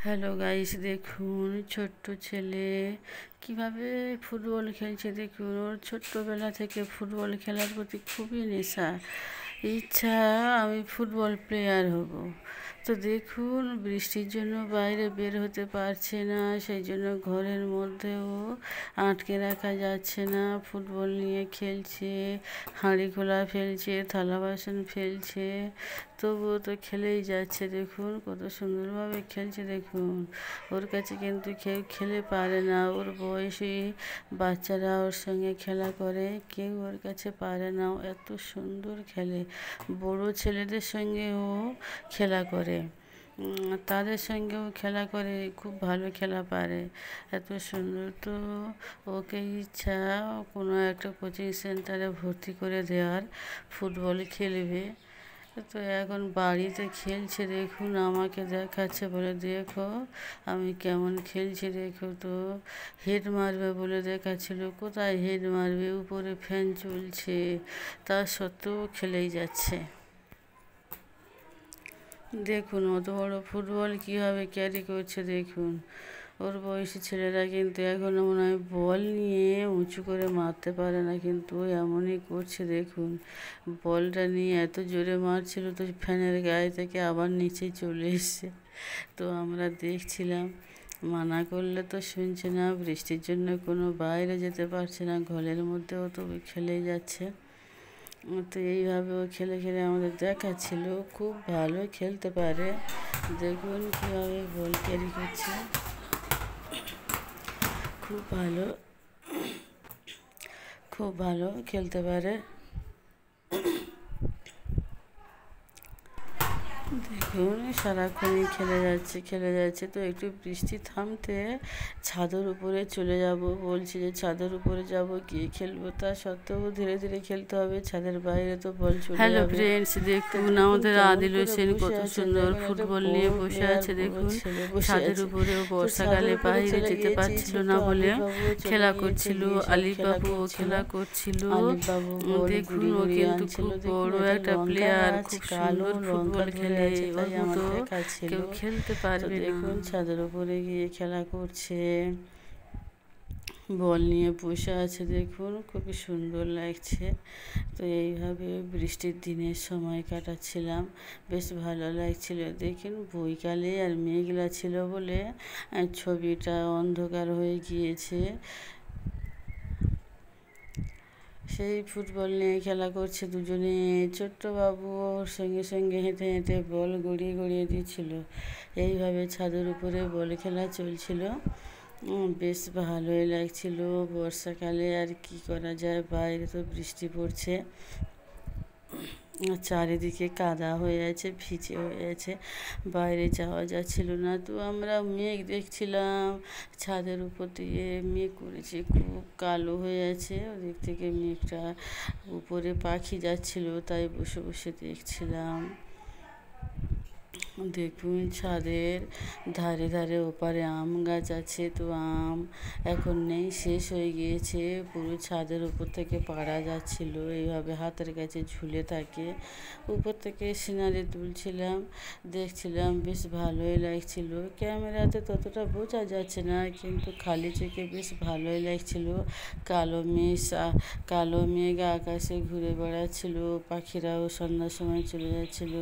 Hello guys, দেখুন ছোট্ট ছেলে কিভাবে ফুটবল খেলছে। দেখুন, ওর ছোট্টবেলা থেকে ফুটবল খেলার প্রতি খুবই নেশা, ইচ্ছা আমি ফুটবল প্লেয়ার হব। তো দেখুন, বৃষ্টির জন্য বাইরে বের হতে পারছে না, সেই জন্য ঘরের মধ্যেও আটকে রাখা যাচ্ছে না। ফুটবল নিয়ে খেলছে, হাঁড়ি খোলা ফেলছে, থালা বাসন ফেলছে, তবুও তো খেলেই যাচ্ছে। দেখুন কত সুন্দরভাবে খেলছে। দেখুন, ওর কাছে কিন্তু কেউ খেলে পারে না। ওর বয়সী বাচ্চারা ওর সঙ্গে খেলা করে, কেউ ওর কাছে পারে না। এত সুন্দর খেলে, বড় ছেলেদের সঙ্গেও খেলা করে, তাদের সঙ্গেও খেলা করে, খুব ভালো খেলা পারে, এত সুন্দর। তো ওকে ইচ্ছা কোনো একটা কোচিং সেন্টারে ভর্তি করে দেওয়ার, ফুটবল খেলবে। তো এখন বাড়িতে খেলছে। দেখুন, আমাকে দেখাচ্ছে, বলে দেখো আমি কেমন খেলছি। দেখো তো, হেড মারবে বলে দেখাচ্ছিল, কোথায় হেড মারবে, উপরে ফ্যান চলছে, তা সত্ত্বেও খেলেই যাচ্ছে। দেখুন অত বড় ফুটবল কীভাবে ক্যারি করছে। দেখুন, ওর বয়সী ছেলেরা কিন্তু এখনও মনে হয় বল নিয়ে উঁচু করে মারতে পারে না, কিন্তু এমনই করছে। দেখুন, বলটা নিয়ে এত জোরে মারছিল, তো ফ্যানের গায়ে থেকে আবার নিচে চলে এসছে। তো আমরা দেখছিলাম, মানা করলে তো শুনছে না, বৃষ্টির জন্য কোনো বাইরে যেতে পারছে না, ঘরের মধ্যেও তো খেলেই যাচ্ছে। তো এইভাবে ও খেলে খেলে আমাদের দেখাচ্ছিল, খুব ভালো খেলতে পারে। দেখুন কীভাবে বল ক্যারি করছে, খুব ভালো, খুব ভালো খেলতে পারে। দেখুন সারাক্ষণই খেলে যাচ্ছে। তো একটু বৃষ্টি থামতে ছাদের উপরে চলে যাব বলছি, যে ছাদের উপরে যাব, গিয়ে খেলবো। তা সত্ত্বেও ধীরে ধীরে খেলতে হবে, ছাদের বাইরে তো বল চলে যাবে। হ্যালো ফ্রেন্ডস, দেখুন আমাদের আদিল হোসেন কত সুন্দর ফুটবল নিয়ে বসে আছে। দেখুন, ছাদের উপরেও বর্ষাকালে বাইরে যেতে পারছিল না বলে খেলা করছিল। আলিফ বাবুও খেলা করছিল। দেখুন, ও কিন্তু খুব বড় একটা প্লেয়ার, খুব সুন্দর ফুটবল খেলে, ওর মতো কেউ খেলতে পারবে না। দেখুন ছাদের উপরে গিয়ে খেলা করছে, বল নিয়ে বসে আছে। দেখুন খুবই সুন্দর লাগছে। তো এইভাবে বৃষ্টির দিনের সময় কাটাচ্ছিলাম, বেশ ভালো লাগছিল। দেখুন বৈকালে আর মেঘলা ছিল বলে ছবিটা অন্ধকার হয়ে গিয়েছে। সেই ফুটবল নিয়ে খেলা করছে দুজনে। ছোট্ট বাবু ওর সঙ্গে সঙ্গে হেঁটে হেঁটে বল গড়িয়ে গড়িয়ে দিচ্ছিল। এইভাবে ছাদের উপরে বল খেলা চলছিল, বেশ ভালোই লাগছিল। বর্ষাকালে আর কি করা যায়, বাইরে তো বৃষ্টি পড়ছে, চারিদিকে কাদা হয়ে আছে, ভিজে হয়ে আছে, বাইরে যাওয়া যাচ্ছিল না। তো আমরা মেঘ দেখছিলাম, ছাদের উপর দিয়ে মেঘ করেছে, খুব কালো হয়ে আছে। ওদিক থেকে মেঘটা, উপরে পাখি যাচ্ছিল, তাই বসে বসে দেখছিলাম। দেখুন ছাদের ধারে ধারে ওপারে আম গাছ আছে, তো আম এখন নেই, শেষ হয়ে গিয়েছে। পুরো ছাদের উপর থেকে পাড়া যাচ্ছিল, এইভাবে হাতের কাছে ঝুলে থাকে। উপর থেকে সিনারি তুলছিলাম, দেখছিলাম, বেশ ভালোই লাগছিল। ক্যামেরাতে ততটা বোঝা যাচ্ছে না, কিন্তু খালি চোখে বেশ ভালোই লাগছিল। কালো মেঘ আকাশে ঘুরে বেড়াচ্ছিল, পাখিরাও সন্ধ্যার সময় চলে যাচ্ছিল।